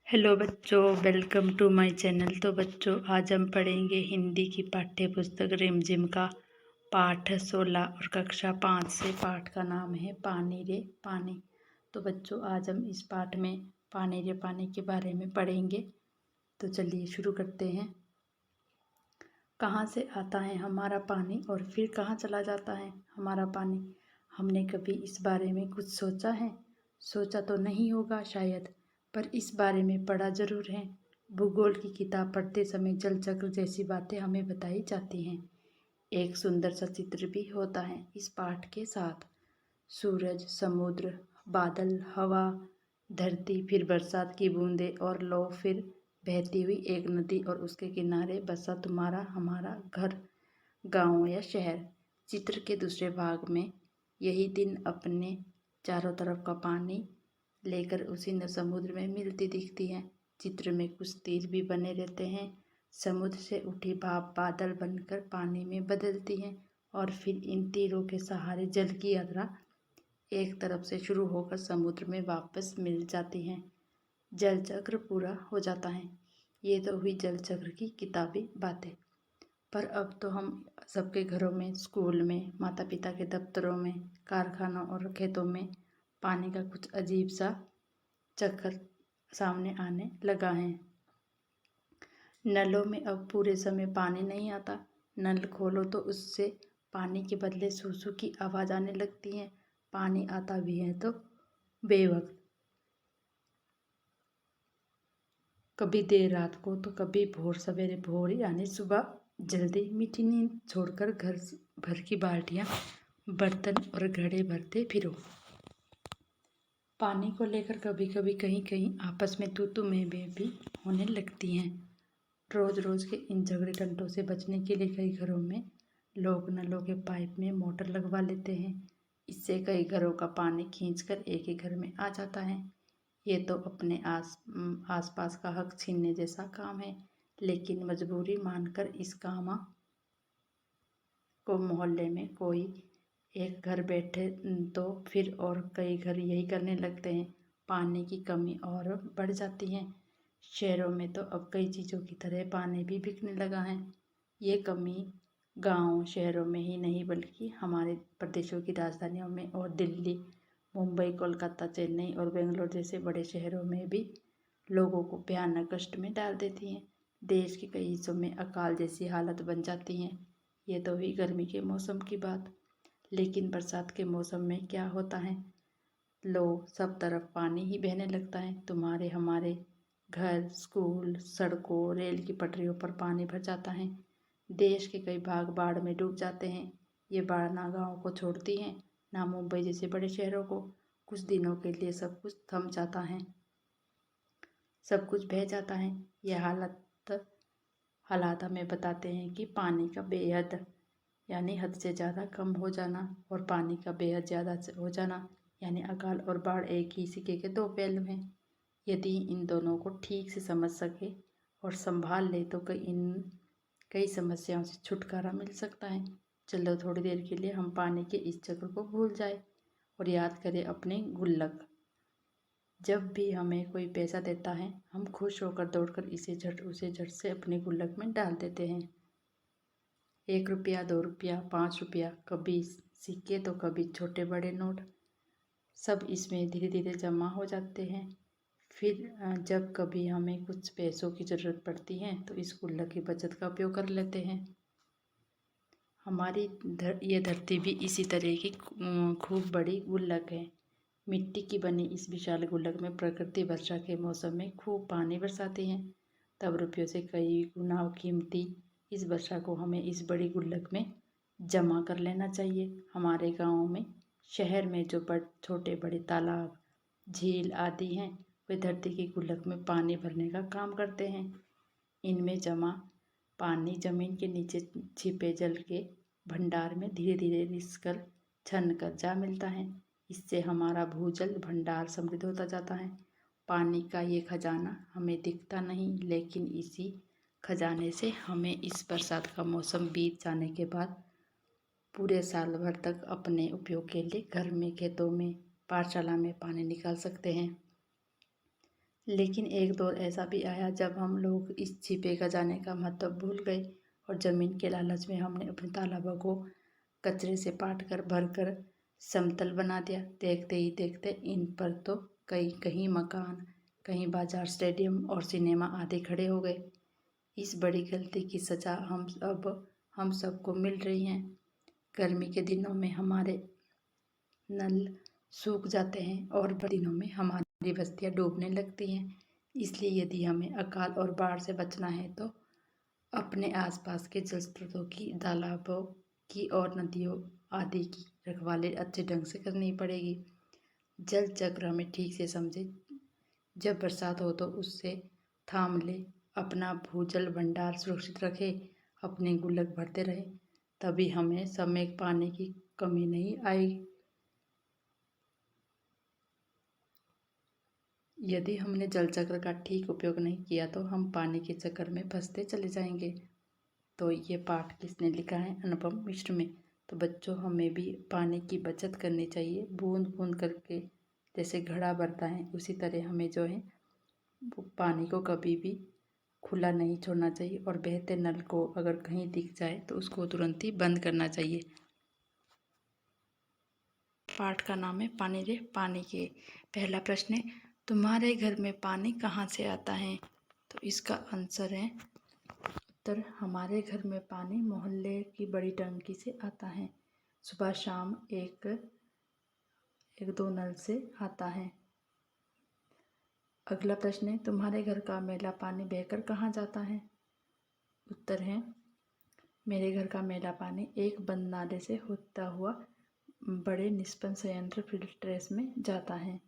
Hello बच्चों, welcome to my channel. तो बच्चों, आज हम पढ़ेंगे हिंदी की पाठ्य पुस्तक रिमझिम का पाठ 16 और कक्षा 5 से। पाठ का नाम है पानी रे पानी। तो बच्चों, आज हम इस पाठ में पानी रे पानी के बारे में पढ़ेंगे। तो चलिए शुरू करते हैं। कहाँ से आता है हमारा पानी और फिर कहाँ चला जाता है हमारा पानी? हमने कभी इस बारे में कुछ सोचा है? सोचा तो नहीं होगा शायद, पर इस बारे में पढ़ा जरूर है। भूगोल की किताब पढ़ते समय जल चक्र जैसी बातें हमें बताई जाती हैं। एक सुंदर सा चित्र भी होता है इस पाठ के साथ। सूरज, समुद्र, बादल, हवा, धरती, फिर बरसात की बूंदें और लो फिर बहती हुई एक नदी और उसके किनारे बसा तुम्हारा हमारा घर, गांव या शहर। चित्र के दूसरे भाग में यही दिन अपने चारों तरफ का पानी लेकर उसी समुद्र में मिलती दिखती हैं। चित्र में कुछ तीर भी बने रहते हैं। समुद्र से उठी भाप बादल बनकर पानी में बदलती हैं और फिर इन तीरों के सहारे जल की यात्रा एक तरफ से शुरू होकर समुद्र में वापस मिल जाती हैं। जल चक्र पूरा हो जाता है। ये तो हुई जल चक्र की किताबी बातें। पर अब तो हम सबके घरों में, स्कूल में, माता पिता के दफ्तरों में, कारखानों और खेतों में पानी का कुछ अजीब सा चक्कर सामने आने लगा है। नलों में अब पूरे समय पानी नहीं आता। नल खोलो तो उससे पानी के बदले सूसू की आवाज़ आने लगती है। पानी आता भी है तो बेवक्त, कभी देर रात को तो कभी भोर सवेरे। भोर यानी सुबह जल्दी मीठी नींद छोड़कर घर भर की बाल्टियाँ, बर्तन और घड़े भरते फिरो। पानी को लेकर कभी कभी कहीं कहीं आपस में तू में भी होने लगती हैं। रोज रोज के इन झगड़े टंटों से बचने के लिए कई घरों में लोग नलों के पाइप में मोटर लगवा लेते हैं। इससे कई घरों का पानी खींचकर एक ही घर में आ जाता है। ये तो अपने आसपास का हक छीनने जैसा काम है, लेकिन मजबूरी मानकर इस काम को मोहल्ले में कोई एक घर बैठे तो फिर और कई घर यही करने लगते हैं। पानी की कमी और बढ़ जाती है। शहरों में तो अब कई चीज़ों की तरह पानी भी बिकने लगा है। ये कमी गांव शहरों में ही नहीं बल्कि हमारे प्रदेशों की राजधानियों में और दिल्ली, मुंबई, कोलकाता, चेन्नई और बेंगलोर जैसे बड़े शहरों में भी लोगों को भयानक कष्ट में डाल देती हैं। देश के कई हिस्सों में अकाल जैसी हालत बन जाती हैं। ये तो हुई गर्मी के मौसम की बात, लेकिन बरसात के मौसम में क्या होता है? लो, सब तरफ पानी ही बहने लगता है। तुम्हारे हमारे घर, स्कूल, सड़कों, रेल की पटरियों पर पानी भर जाता है। देश के कई भाग बाढ़ में डूब जाते हैं। ये बाढ़ ना गाँव को छोड़ती है, ना मुंबई जैसे बड़े शहरों को। कुछ दिनों के लिए सब कुछ थम जाता है, सब कुछ बह जाता है। यह हालात हमें बताते हैं कि पानी का बेहद यानी हद से ज़्यादा कम हो जाना और पानी का बेहद ज़्यादा हो जाना यानी अकाल और बाढ़ एक ही सिक्के के दो पहलू हैं। यदि इन दोनों को ठीक से समझ सके और संभाल ले तो कई समस्याओं से छुटकारा मिल सकता है। चलो थोड़ी देर के लिए हम पानी के इस चक्र को भूल जाए और याद करें अपने गुल्लक। जब भी हमें कोई पैसा देता है, हम खुश होकर दौड़कर उसे झट से अपने गुल्लक में डाल देते हैं। 1 रुपया, 2 रुपया, 5 रुपया, कभी सिक्के तो कभी छोटे बड़े नोट, सब इसमें धीरे धीरे जमा हो जाते हैं। फिर जब कभी हमें कुछ पैसों की ज़रूरत पड़ती है तो इस गुल्लक की बचत का उपयोग कर लेते हैं। हमारी ये धरती भी इसी तरह की खूब बड़ी गुल्लक है। मिट्टी की बनी इस विशाल गुल्लक में प्रकृति वर्षा के मौसम में खूब पानी बरसाती है। तब रुपयों से कई गुना कीमती इस वर्षा को हमें इस बड़ी गुल्लक में जमा कर लेना चाहिए। हमारे गाँव में, शहर में जो छोटे बड़े तालाब, झील आदि हैं, वे धरती की गुल्लक में पानी भरने का काम करते हैं। इनमें जमा पानी जमीन के नीचे छिपे जल के भंडार में धीरे धीरे रिसकर छन कर जा मिलता है। इससे हमारा भूजल भंडार समृद्ध होता जाता है। पानी का ये खजाना हमें दिखता नहीं, लेकिन इसी खजाने से हमें इस बरसात का मौसम बीत जाने के बाद पूरे साल भर तक अपने उपयोग के लिए घर में, खेतों में, पाठशाला में पानी निकाल सकते हैं। लेकिन एक दौर ऐसा भी आया जब हम लोग इस छिपे खजाने का महत्व भूल गए और ज़मीन के लालच में हमने अपने तालाबों को कचरे से पाट कर भर कर समतल बना दिया। देखते ही देखते इन पर तो कहीं कहीं मकान, कहीं बाजार, स्टेडियम और सिनेमा आदि खड़े हो गए। इस बड़ी गलती की सज़ा हम सबको मिल रही है। गर्मी के दिनों में हमारे नल सूख जाते हैं और दिनों में हमारी बस्तियां डूबने लगती हैं। इसलिए यदि हमें अकाल और बाढ़ से बचना है तो अपने आसपास के जल स्रोतों की, तालाबों की और नदियों आदि की रखवाली अच्छे ढंग से करनी पड़ेगी। जल चक्र हमें ठीक से समझे। जब बरसात हो तो उससे थाम ले, अपना भूजल भंडार सुरक्षित रखे, अपने गुल्लक भरते रहे, तभी हमें समय पानी की कमी नहीं आएगी। यदि हमने जल चक्र का ठीक उपयोग नहीं किया तो हम पानी के चक्कर में फंसते चले जाएंगे। तो ये पाठ किसने लिखा है? अनुपम मिश्र में। तो बच्चों, हमें भी पानी की बचत करनी चाहिए। बूंद बूंद करके जैसे घड़ा भरता है, उसी तरह हमें जो है पानी को कभी भी खुला नहीं छोड़ना चाहिए और बहते नल को अगर कहीं दिख जाए तो उसको तुरंत ही बंद करना चाहिए। पाठ का नाम है पानी रे पानी के। पहला प्रश्न है, तुम्हारे घर में पानी कहाँ से आता है? तो इसका आंसर है उत्तर, हमारे घर में पानी मोहल्ले की बड़ी टंकी से आता है। सुबह शाम एक दो नल से आता है। अगला प्रश्न है, तुम्हारे घर का मैला पानी बहकर कहाँ जाता है? उत्तर है, मेरे घर का मैला पानी एक बंद नाले से होता हुआ बड़े निष्पन्न संयंत्र फिल्ट्रेस में जाता है।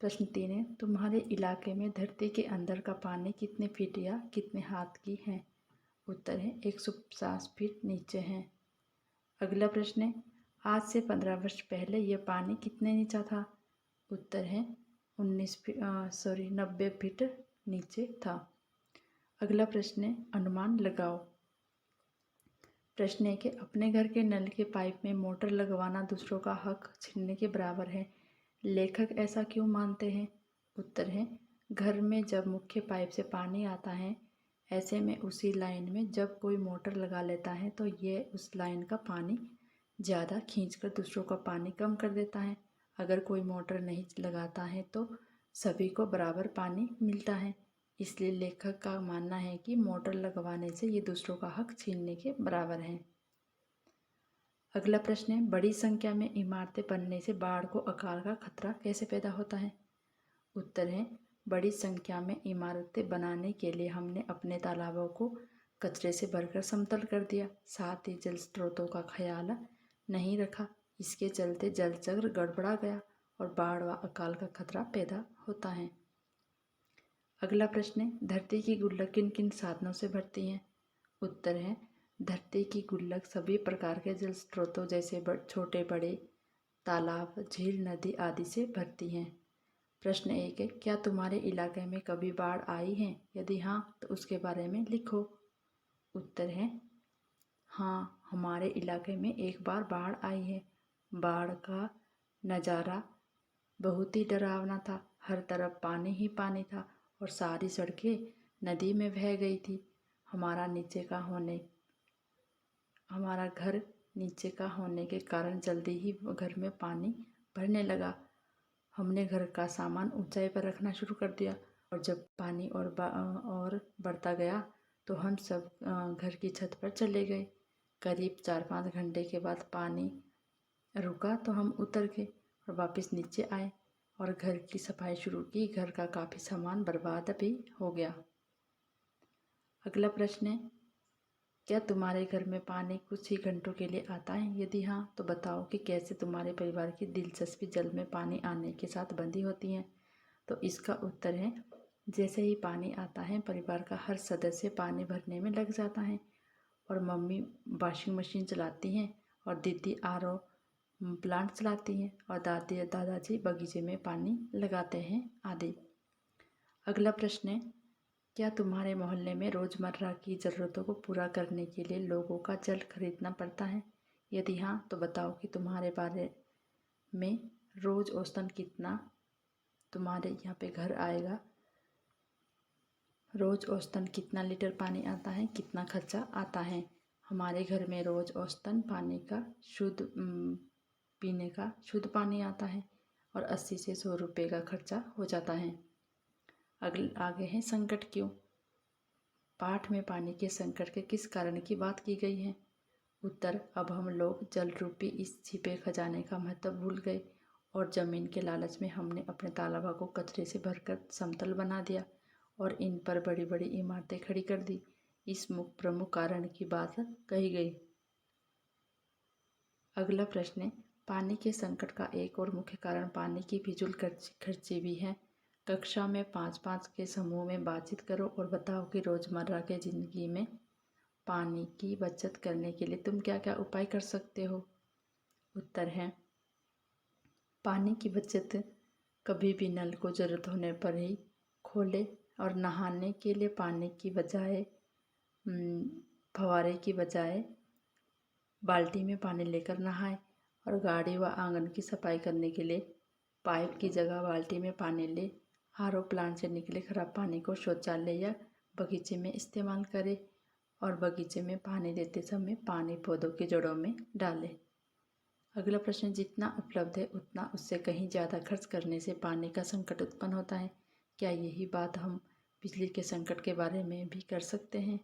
प्रश्न 3 है, तुम्हारे इलाके में धरती के अंदर का पानी कितने फीट या कितने हाथ की है? उत्तर है, 150 फीट नीचे है। अगला प्रश्न है, आज से 15 वर्ष पहले यह पानी कितने नीचा था? उत्तर है 90 फीट नीचे था। अगला प्रश्न है, अनुमान लगाओ। प्रश्न है कि अपने घर के नल के पाइप में मोटर लगवाना दूसरों का हक छीनने के बराबर है। लेखक ऐसा क्यों मानते हैं? उत्तर है, घर में जब मुख्य पाइप से पानी आता है, ऐसे में उसी लाइन में जब कोई मोटर लगा लेता है तो ये उस लाइन का पानी ज़्यादा खींचकर दूसरों का पानी कम कर देता है। अगर कोई मोटर नहीं लगाता है तो सभी को बराबर पानी मिलता है। इसलिए लेखक का मानना है कि मोटर लगवाने से ये दूसरों का हक छीनने के बराबर है। अगला प्रश्न है, बड़ी संख्या में इमारतें बनने से बाढ़ को अकाल का खतरा कैसे पैदा होता है? उत्तर है, बड़ी संख्या में इमारतें बनाने के लिए हमने अपने तालाबों को कचरे से भरकर समतल कर दिया, साथ ही जल स्रोतों का ख्याल नहीं रखा। इसके चलते जल चक्र गड़बड़ा गया और बाढ़ व अकाल का खतरा पैदा होता है। अगला प्रश्न है, धरती की गुल्लक किन किन साधनों से भरती हैं? उत्तर है, धरती की गुल्लक सभी प्रकार के जल स्रोतों जैसे छोटे बड़े तालाब, झील, नदी आदि से भरती हैं। प्रश्न 1 है, क्या तुम्हारे इलाके में कभी बाढ़ आई है? यदि हाँ तो उसके बारे में लिखो। उत्तर है, हाँ, हमारे इलाके में एक बार बाढ़ आई है। बाढ़ का नज़ारा बहुत ही डरावना था। हर तरफ पानी ही पानी था और सारी सड़कें नदी में बह गई थी। हमारा घर नीचे का होने के कारण जल्दी ही घर में पानी भरने लगा। हमने घर का सामान ऊंचाई पर रखना शुरू कर दिया और जब पानी और बढ़ता गया तो हम सब घर की छत पर चले गए। करीब 4-5 घंटे के बाद पानी रुका तो हम उतर गए और वापस नीचे आए और घर की सफाई शुरू की। घर का काफ़ी सामान बर्बाद भी हो गया। अगला प्रश्न है, क्या तुम्हारे घर में पानी कुछ ही घंटों के लिए आता है? यदि हाँ तो बताओ कि कैसे तुम्हारे परिवार की दिलचस्पी जल में पानी आने के साथ बंधी होती है। तो इसका उत्तर है, जैसे ही पानी आता है परिवार का हर सदस्य पानी भरने में लग जाता है और मम्मी वॉशिंग मशीन चलाती हैं और दीदी आरओ प्लांट चलाती हैं और दादाजी बगीचे में पानी लगाते हैं आदि। अगला प्रश्न है, क्या तुम्हारे मोहल्ले में रोज़मर्रा की ज़रूरतों को पूरा करने के लिए लोगों का जल खरीदना पड़ता है? यदि हाँ तो बताओ कि तुम्हारे बारे में रोज़ औसतन कितना तुम्हारे यहाँ पे घर आएगा। रोज़ औसतन कितना लीटर पानी आता है, कितना खर्चा आता है। हमारे घर में रोज़ औसतन पानी का पीने का शुद्ध पानी आता है और 80 से 100 रुपये का खर्चा हो जाता है। आगे है संकट क्यों। पाठ में पानी के संकट के किस कारण की बात की गई है। उत्तर, अब हम लोग जल रूपी इस छिपे खजाने का महत्व भूल गए और ज़मीन के लालच में हमने अपने तालाबों को कचरे से भरकर समतल बना दिया और इन पर बड़ी बड़ी इमारतें खड़ी कर दी। इस प्रमुख कारण की बात कही गई। अगला प्रश्न है, पानी के संकट का एक और मुख्य कारण पानी की फिजूल खर्ची भी है। कक्षा में 5-5 के समूह में बातचीत करो और बताओ कि रोज़मर्रा के ज़िंदगी में पानी की बचत करने के लिए तुम क्या क्या उपाय कर सकते हो। उत्तर है, पानी की बचत कभी भी नल को ज़रूरत होने पर ही खोले और नहाने के लिए पानी की बजाय फव्वारे की बजाय बाल्टी में पानी लेकर नहाएं और गाड़ी व आंगन की सफाई करने के लिए पाइप की जगह बाल्टी में पानी ले। आरओ प्लांट से निकले खराब पानी को शौचालय या बगीचे में इस्तेमाल करें और बगीचे में पानी देते समय पानी पौधों की जड़ों में डालें। अगला प्रश्न, जितना उपलब्ध है उतना उससे कहीं ज़्यादा खर्च करने से पानी का संकट उत्पन्न होता है। क्या यही बात हम बिजली के संकट के बारे में भी कर सकते हैं।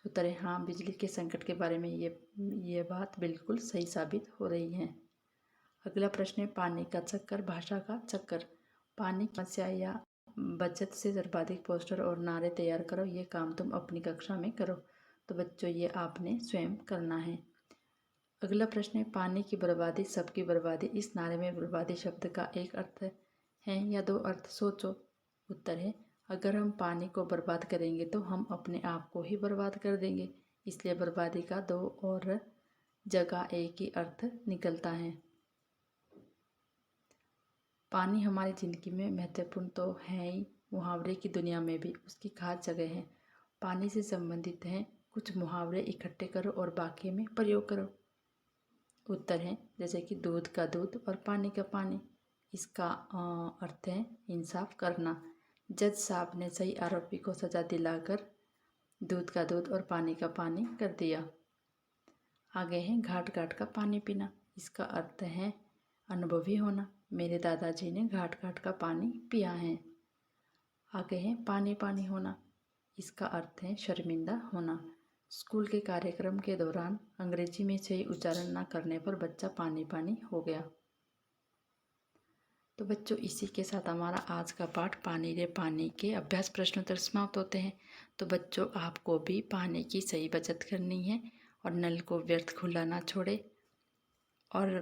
उत्तर है, हाँ, बिजली के संकट के बारे में ये बात बिल्कुल सही साबित हो रही है। अगला प्रश्न है, पानी का चक्कर, भाषा का चक्कर। पानी की समस्या या बचत से सर्वाधिक पोस्टर और नारे तैयार करो। ये काम तुम अपनी कक्षा में करो। तो बच्चों, ये आपने स्वयं करना है। अगला प्रश्न है, पानी की बर्बादी सबकी बर्बादी। इस नारे में बर्बादी शब्द का एक अर्थ है या दो अर्थ, सोचो। उत्तर है, अगर हम पानी को बर्बाद करेंगे तो हम अपने आप को ही बर्बाद कर देंगे, इसलिए बर्बादी का दो और जगह एक ही अर्थ निकलता है। पानी हमारी ज़िंदगी में महत्वपूर्ण तो है ही, मुहावरे की दुनिया में भी उसकी खास जगह है। पानी से संबंधित हैं कुछ मुहावरे, इकट्ठे करो और वाक्य में प्रयोग करो। उत्तर है, जैसे कि दूध का दूध और पानी का पानी। इसका अर्थ है इंसाफ करना। जज साहब ने सही आरोपी को सजा दिलाकर दूध का दूध और पानी का पानी कर दिया। आगे है घाट घाट का पानी पीना। इसका अर्थ है अनुभवी होना। मेरे दादाजी ने घाट घाट का पानी पिया है। आगे है पानी पानी होना। इसका अर्थ है शर्मिंदा होना। स्कूल के कार्यक्रम के दौरान अंग्रेजी में सही उच्चारण न करने पर बच्चा पानी पानी हो गया। तो बच्चों, इसी के साथ हमारा आज का पाठ पानी रे पानी के अभ्यास प्रश्नोत्तर समाप्त होते हैं। तो बच्चों, आपको भी पानी की सही बचत करनी है और नल को व्यर्थ खुला ना छोड़े और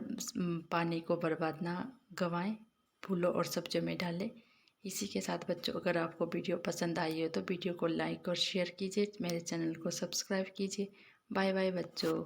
पानी को बर्बाद ना गंवाएं, फूलों और सब्जियों में डालें। इसी के साथ बच्चों, अगर आपको वीडियो पसंद आई हो तो वीडियो को लाइक और शेयर कीजिए, मेरे चैनल को सब्सक्राइब कीजिए। बाय बाय बच्चों।